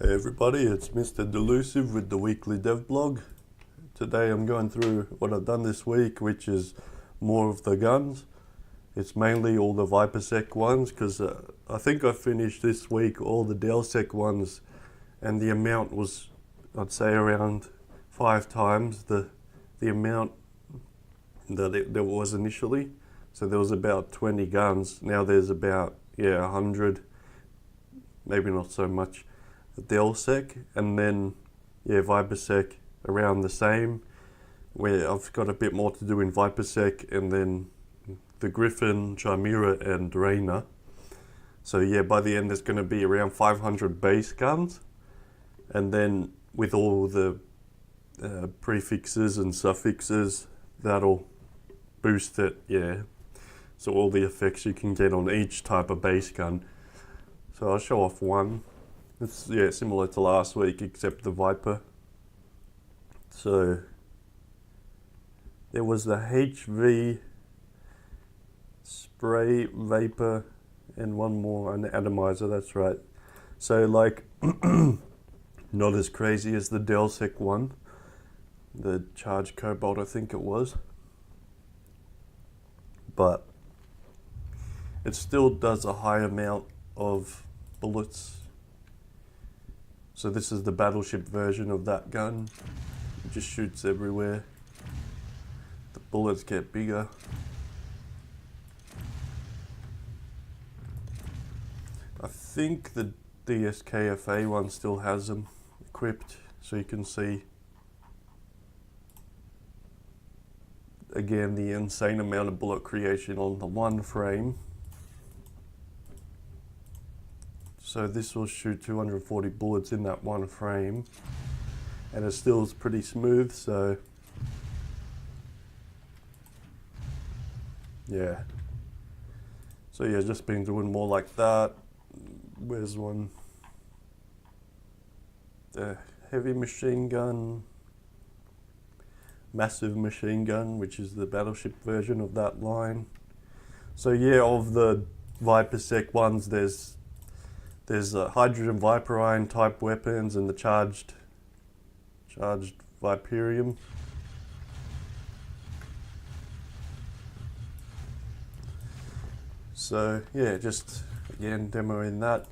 Hey everybody, it's Mr. Delusia with the weekly Devblog. Today I'm going through what I've done this week, which is more of the guns. It's mainly all the ViperSec ones, because I think I finished this week all the DelSec ones, and the amount was, I'd say, around 5 times the amount that there was initially. So there was about 20 guns, now there's about 100, maybe not so much. DelSec, and then ViperSec around the same, where I've got a bit more to do in ViperSec, and then the Griffin, Chimera and Rainer. So by the end there's going to be around 500 base guns, and then with all the prefixes and suffixes, that'll boost it, so all the effects you can get on each type of base gun. So I'll show off one. It's similar to last week, except the Viper. So there was the HV spray vapor and one more, an atomizer, that's right. So like not as crazy as the DelSec one, the Charged Cobalt I think it was, but it still does a high amount of bullets. So this is the battleship version of that gun. It just shoots everywhere. The bullets get bigger. I think the DSKFA one still has them equipped, so you can see again the insane amount of bullet creation on the one frame. So this will shoot 240 bullets in that one frame, and it still is pretty smooth, so just been doing more like that. Where's one? The heavy machine gun, massive machine gun, which is the battleship version of that line. So of the ViperSec ones, there's hydrogen Viper ion type weapons and the charged Viperium. So just again demoing that.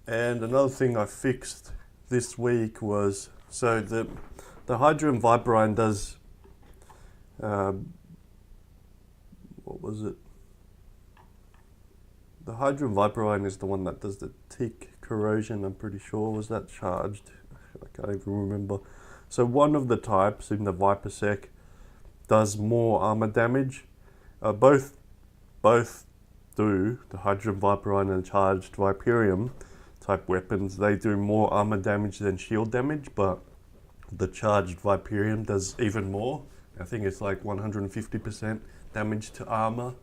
And another thing I fixed this week was, so the hydrogen Viper ion does what was it? The hydrogen Viper ion is the one that does the tick corrosion, I'm pretty sure. Was that charged? I can't even remember. So one of the types in the ViperSec does more armor damage. Both do, the hydrogen Viper ion and charged Viperium type weapons, they do more armor damage than shield damage, but the charged Viperium does even more. I think it's like 150% damage to armor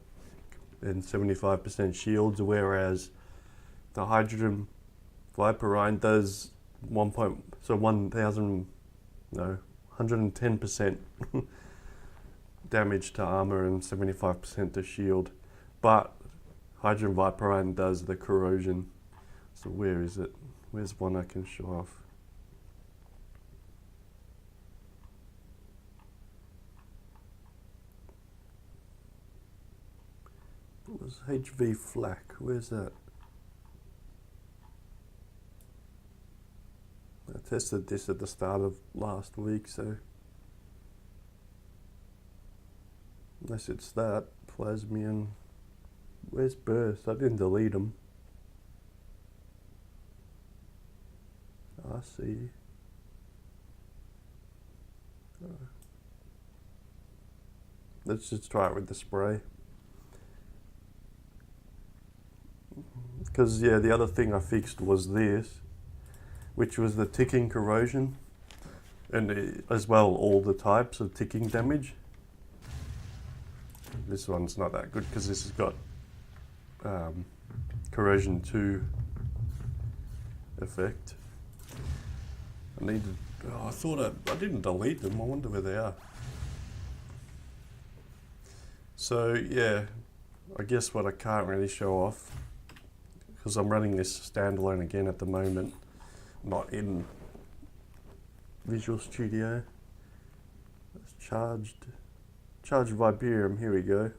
and 75% shields, whereas the hydrogen Viper ion does 110% damage to armor and 75% to shield. But hydrogen Viper ion does the corrosion. So where is it? Where's one I can show off? It was HV flak. Where's that? I tested this at the start of last week, so unless it's that Plasmian. Where's burst? I didn't delete them. I see. Let's just try it with the spray. Because the other thing I fixed was this, which was the ticking corrosion, and as well all the types of ticking damage. This one's not that good because this has got corrosion 2 effect. I thought I didn't delete them. I wonder where they are. So I guess what I can't really show off, because I'm running this standalone again at the moment, not in Visual Studio. It's charged Viperium, here we go.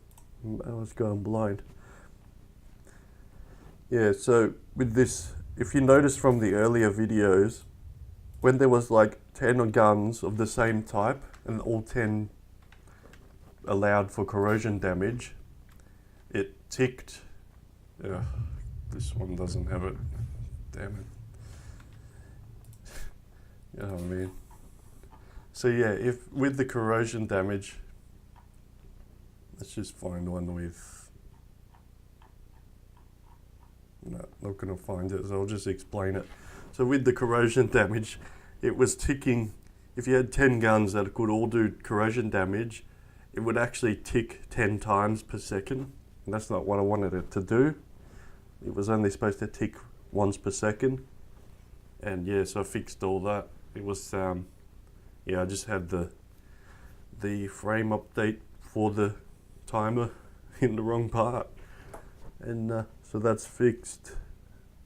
I was going blind. Yeah, so with this, if you notice from the earlier videos, when there was like 10 guns of the same type and all 10 allowed for corrosion damage, it ticked. This one doesn't have it. Damn it. You know what I mean? So yeah, if with the corrosion damage, let's just find one with, no, not gonna find it, so I'll just explain it. So with the corrosion damage, it was ticking. If you had 10 guns that could all do corrosion damage, it would actually tick 10 times per second. And that's not what I wanted it to do. It was only supposed to tick once per second. And yeah, so I fixed all that. It was, yeah, I just had the frame update for the timer in the wrong part. And so that's fixed.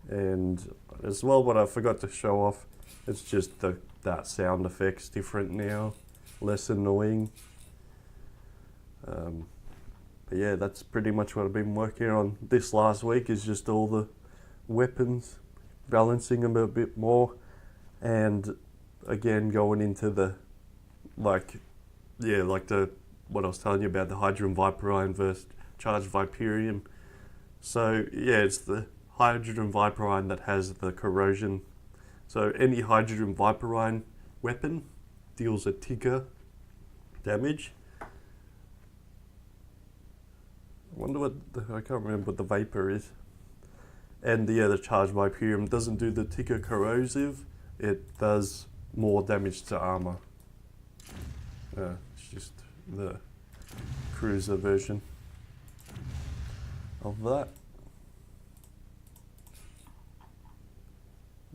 And as well, what I forgot to show off, it's just that sound effect's different now, less annoying. But yeah, that's pretty much what I've been working on this last week, is just all the weapons, balancing them a bit more, and again going into the what I was telling you about, the Hydrogen Viperine versus Charged Viperium. So yeah, it's the Hydrogen Viperine that has the corrosion. So any Hydrogen Viperine weapon deals a ticker damage. I wonder what I can't remember what the Vapor is. And the Charged Viperium doesn't do the ticker corrosive, it does more damage to armor. It's just the cruiser version of that.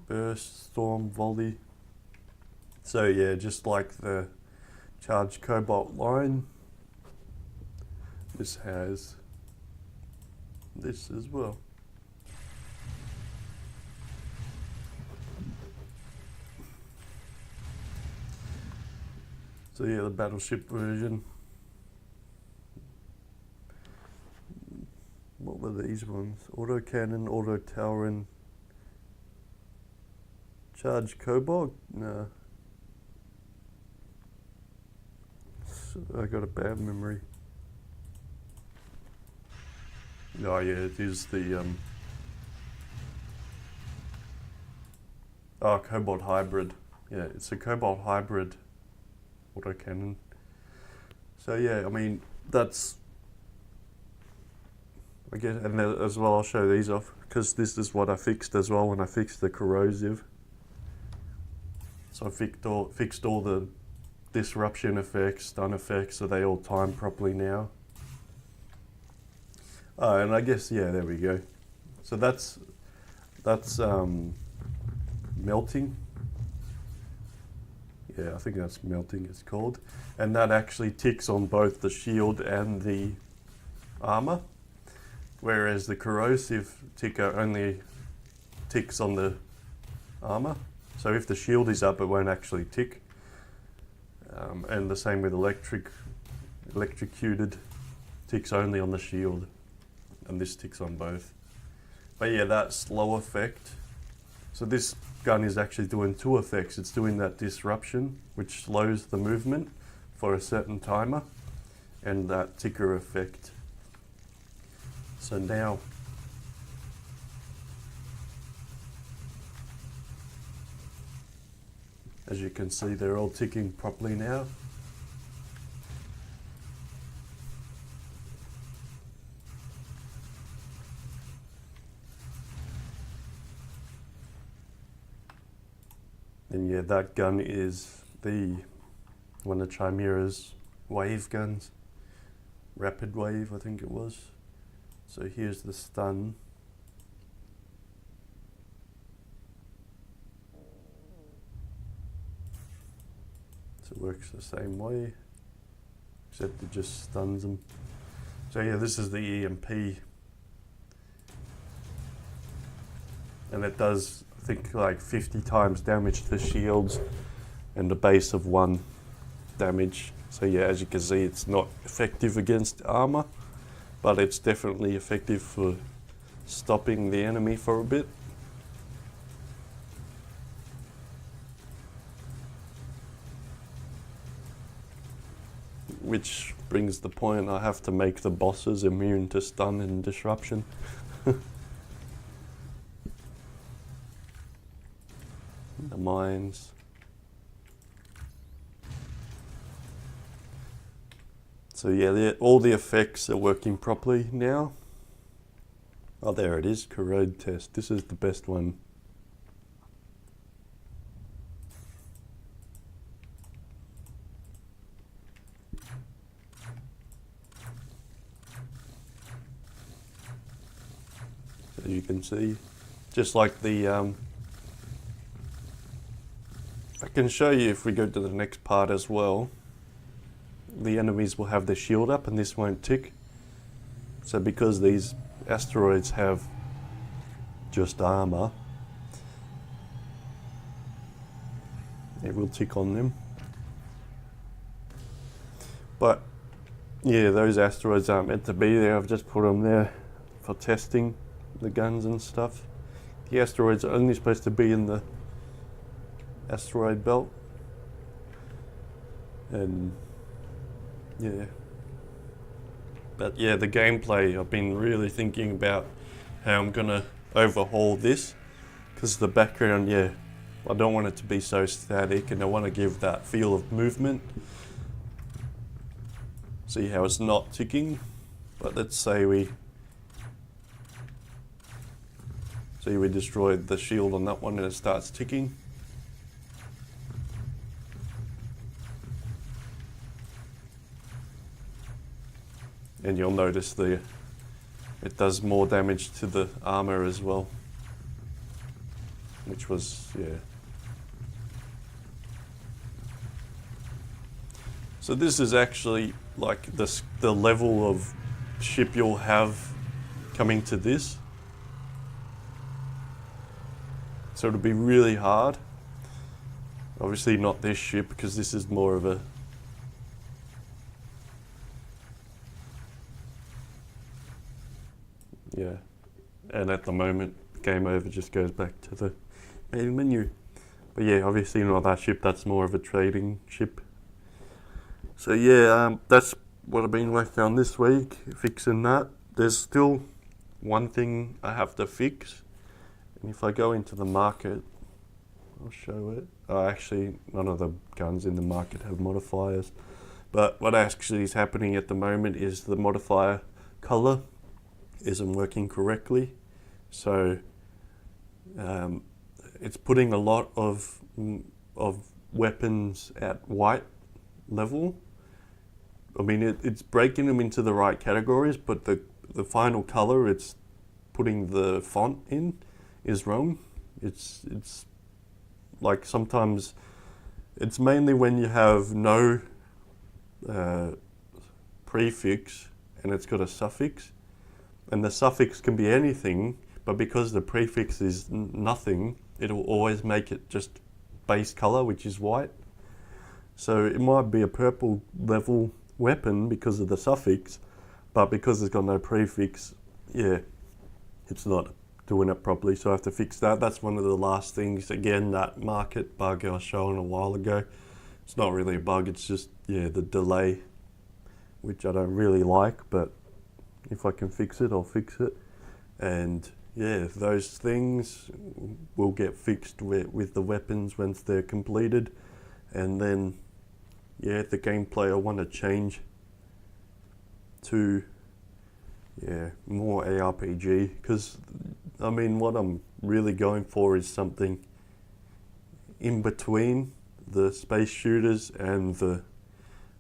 Burst, Storm, Volley. So yeah, just like the Charged Cobalt line, this has this as well. So yeah, the battleship version. What were these ones? Auto cannon, auto tower, and Charged Cobalt? No. I got a bad memory. Oh yeah, it is the Cobalt Hybrid. Yeah, it's a Cobalt Hybrid autocannon. So yeah, I mean, that's, I guess, and as well, I'll show these off, because this is what I fixed as well when I fixed the corrosive. So I fixed all the disruption effects, stun effects, so they all time properly now. Oh, and I guess, yeah, there we go. So that's melting. Yeah, I think that's melting it's called. And that actually ticks on both the shield and the armor, whereas the corrosive ticker only ticks on the armor. So if the shield is up, it won't actually tick. And the same with electrocuted, ticks only on the shield, and this ticks on both. But yeah, that slow effect. So this gun is actually doing two effects. It's doing that disruption, which slows the movement for a certain timer, and that ticker effect. So now, as you can see, they're all ticking properly now. And yeah, that gun is one of Chimera's wave guns. Rapid wave, I think it was. So here's the stun. So it works the same way, except it just stuns them. So yeah, this is the EMP. And it does, I think like 50 times damage to shields and a base of 1 damage. So yeah, as you can see, it's not effective against armor, but it's definitely effective for stopping the enemy for a bit. Which brings the point, I have to make the bosses immune to stun and disruption. The mines. So yeah, all the effects are working properly now. Oh, there it is, corrode test. This is the best one. As you can see, just like the, I can show you if we go to the next part as well. The enemies will have their shield up and this won't tick. So because these asteroids have just armor, it will tick on them. But yeah, those asteroids aren't meant to be there. I've just put them there for testing the guns and stuff. The asteroids are only supposed to be in the asteroid belt. And yeah. But yeah, the gameplay, I've been really thinking about how I'm gonna overhaul this, because the background, yeah, I don't want it to be so static and I want to give that feel of movement. See how it's not ticking, but let's say we destroyed the shield on that one and it starts ticking. And you'll notice it does more damage to the armor as well, which was, yeah. So this is actually like the level of ship you'll have coming to this. So it'll be really hard. Obviously not this ship, because this is more of a, yeah. And at the moment, game over just goes back to the main menu. But yeah, obviously not that ship, that's more of a trading ship. So yeah, that's what I've been working on this week, fixing that. There's still one thing I have to fix. And if I go into the market, I'll show it. Oh, actually, none of the guns in the market have modifiers. But what actually is happening at the moment is the modifier color isn't working correctly. So it's putting a lot of weapons at white level. I mean, it's breaking them into the right categories, but the final color it's putting the font in is wrong. It's like sometimes it's mainly when you have no prefix and it's got a suffix, and the suffix can be anything, but because the prefix is nothing, it will always make it just base color, which is white. So it might be a purple level weapon because of the suffix, but because it's got no prefix, yeah, it's not doing it properly, so I have to fix that. That's one of the last things. Again, that market bug I was showing a while ago. It's not really a bug, it's just, yeah, the delay, which I don't really like, but if I can fix it, I'll fix it. And yeah, those things will get fixed with the weapons once they're completed. And then, yeah, the gameplay I want to change to, yeah, more ARPG, because I mean, what I'm really going for is something in between the space shooters and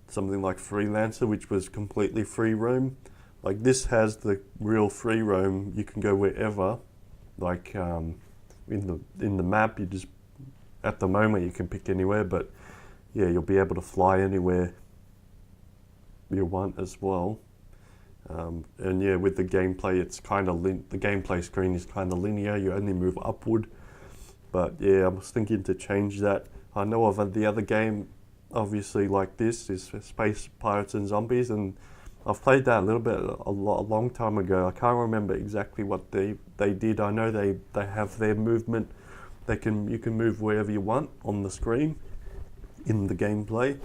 something like Freelancer, which was completely free roam. Like this has the real free roam. You can go wherever. Like in the map, you just, at the moment you can pick anywhere, but yeah, you'll be able to fly anywhere you want as well. And yeah, with the gameplay, it's kind of the gameplay screen is kind of linear. You only move upward, But yeah, I was thinking to change that. I know of the other game, obviously like this, is Space Pirates and Zombies, and I've played that a little bit a long time ago. I can't remember exactly what they did. I know they have their movement. You can move wherever you want on the screen in the gameplay.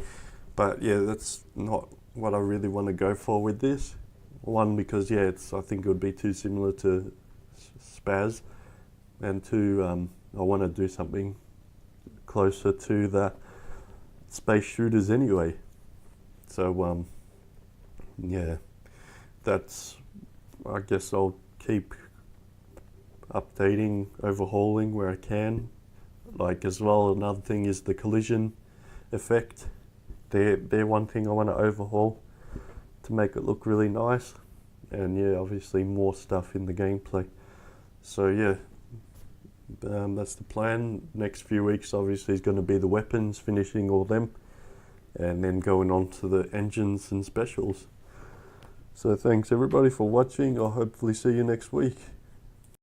But yeah, that's not what I really want to go for with this. One, because yeah, I think it would be too similar to Spaz, and two, I want to do something closer to the space shooters anyway. So yeah, I guess I'll keep updating, overhauling where I can. Like as well, another thing is the collision effect. They're one thing I want to overhaul to make it look really nice. And yeah, obviously more stuff in the gameplay. So yeah, that's the plan. Next few weeks obviously is going to be the weapons, finishing all them, and then going on to the engines and specials. So thanks everybody for watching. I'll hopefully see you next week.